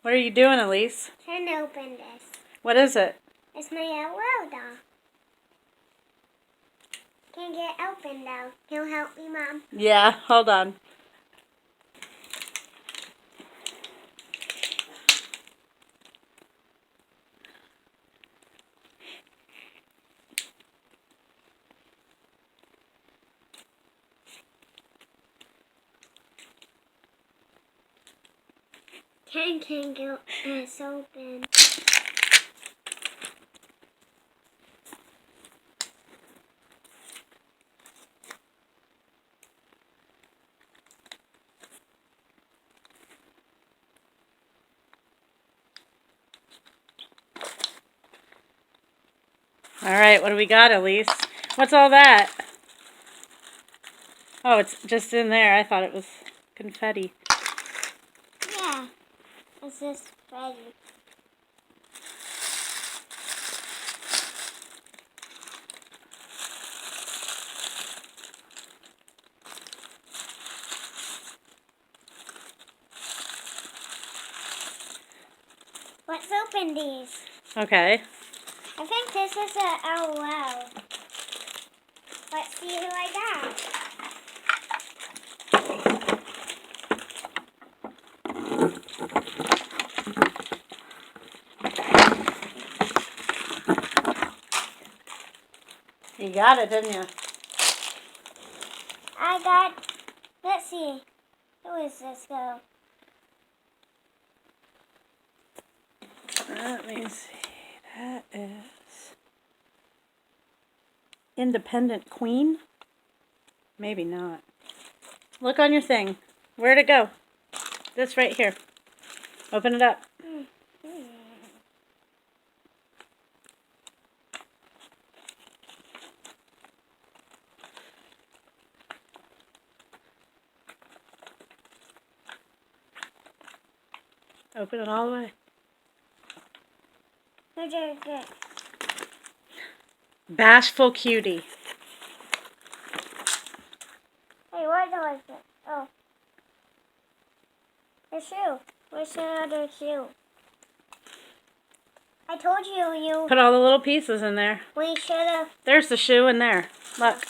What are you doing, Elise? Trying to open this. What is it? It's my yellow doll. Can't get it open though. Can you help me, Mom? Yeah, hold on. Can't get this open. All right, what do we got, Elise? What's all that? Oh, it's just in there. I thought it was confetti. Yeah. It's just ready. Let's open these. Okay. I think this is a LOL. Let's see who I got. You got it, didn't you? I got, let's see. Who is this though? Let me see. That is Independent Queen? Maybe not. Look on your thing. Where'd it go? This right here. Open it up. Open it all the way. Who did it? Bashful Cutie. Hey, what was it? Oh. The shoe. Where's the other shoe? I told you Put all the little pieces in there. we should have. There's the shoe in there. Look.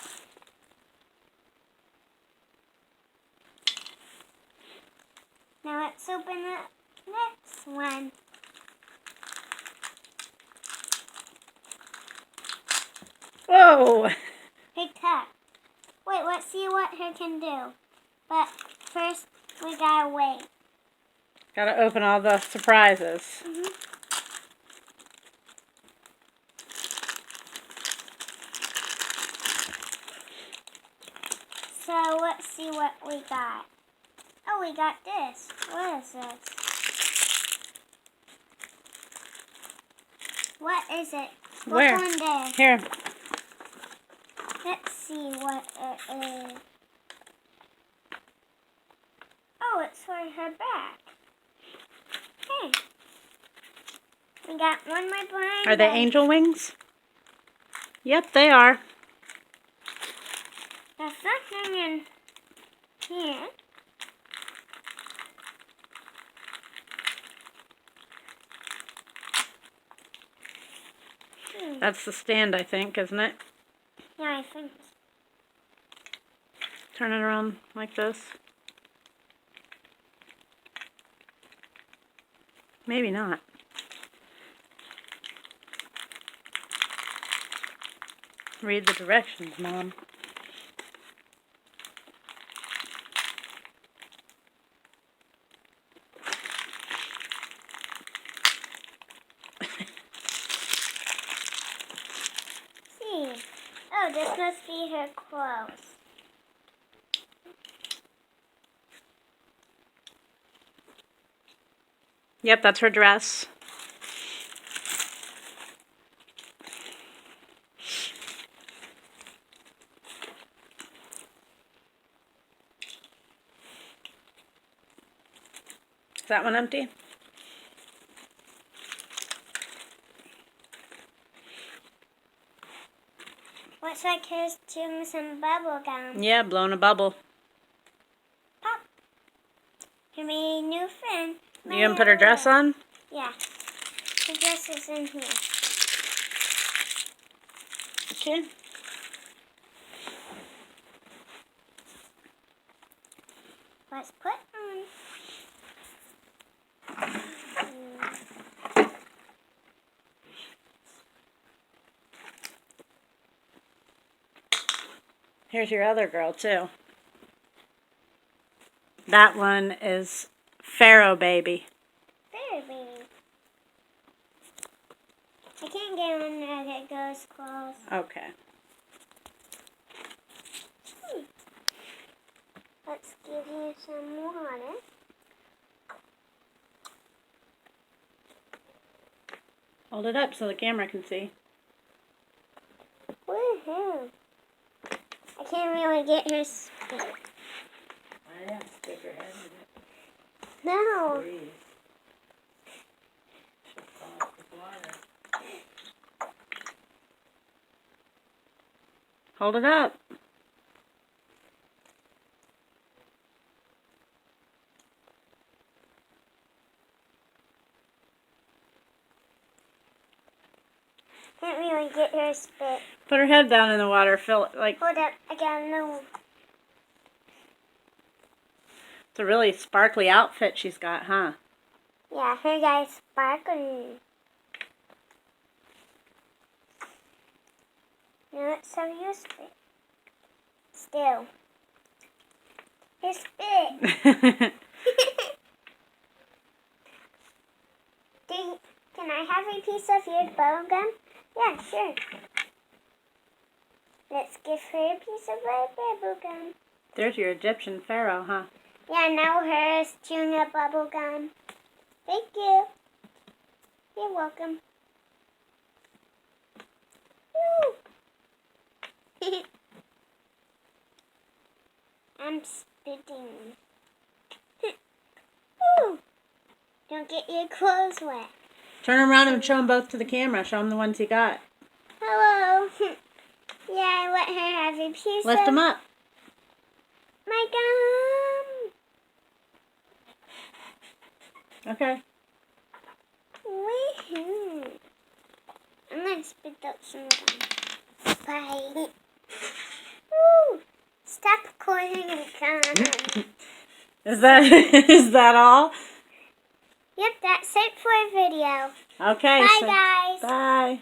Now let's open the next one. Whoa! Hey, Cat. Wait, let's see what her can do. But first, we gotta wait. Gotta open all the surprises. So let's see what we got. Oh, we got this. What is this? What is it? Where? Look on there. Here. Let's see what it is. Oh, it's for her back. Hey. We got one more blind. Are they angel wings? Yep, they are. There's something in here. That's the stand, I think, isn't it? Yeah, I think. Turn it around like this. Maybe not. Read the directions, Mom. See. Oh, this must be her clothes. Yep, that's her dress. Is that one empty? Looks like he's doing some bubble gum. Yeah, blowing a bubble. Pop. He made a new friend. You gonna put her dress on? Yeah. The dress is in here. Okay. Let's put on. Here's your other girl, too. That one is Pharaoh Baby. There, baby. I can't get on there that goes close. Okay. Let's give you some water. Hold it up so the camera can see. Woohoo! I can't really get her spit. I have to stick her head in it. No. Please. She'll fall off the water. Hold it up. Can't really get her spit. Put her head down in the water. Fill it like Hold up, I got no. it's a really sparkly outfit she's got, huh? Yeah, her guy's sparkling. Now let's have your spit. Still. Your spit. Can I have a piece of your bubble gum? Yeah, sure. Let's give her a piece of my bubble gum. There's your Egyptian pharaoh, huh? Yeah, now her is chewing up bubble gum. Thank you. You're welcome. Woo. I'm spitting. Woo. Don't get your clothes wet. Turn around and show them both to the camera. Show them the ones you got. Hello. Yeah, I let her have a piece Lift of them up. my gum. Okay. Woohoo. I'm going to spit out some gum. Bye. Woo. Stop recording and come. Is that all? Yep, that's it for a video. Okay. Bye, guys. Bye.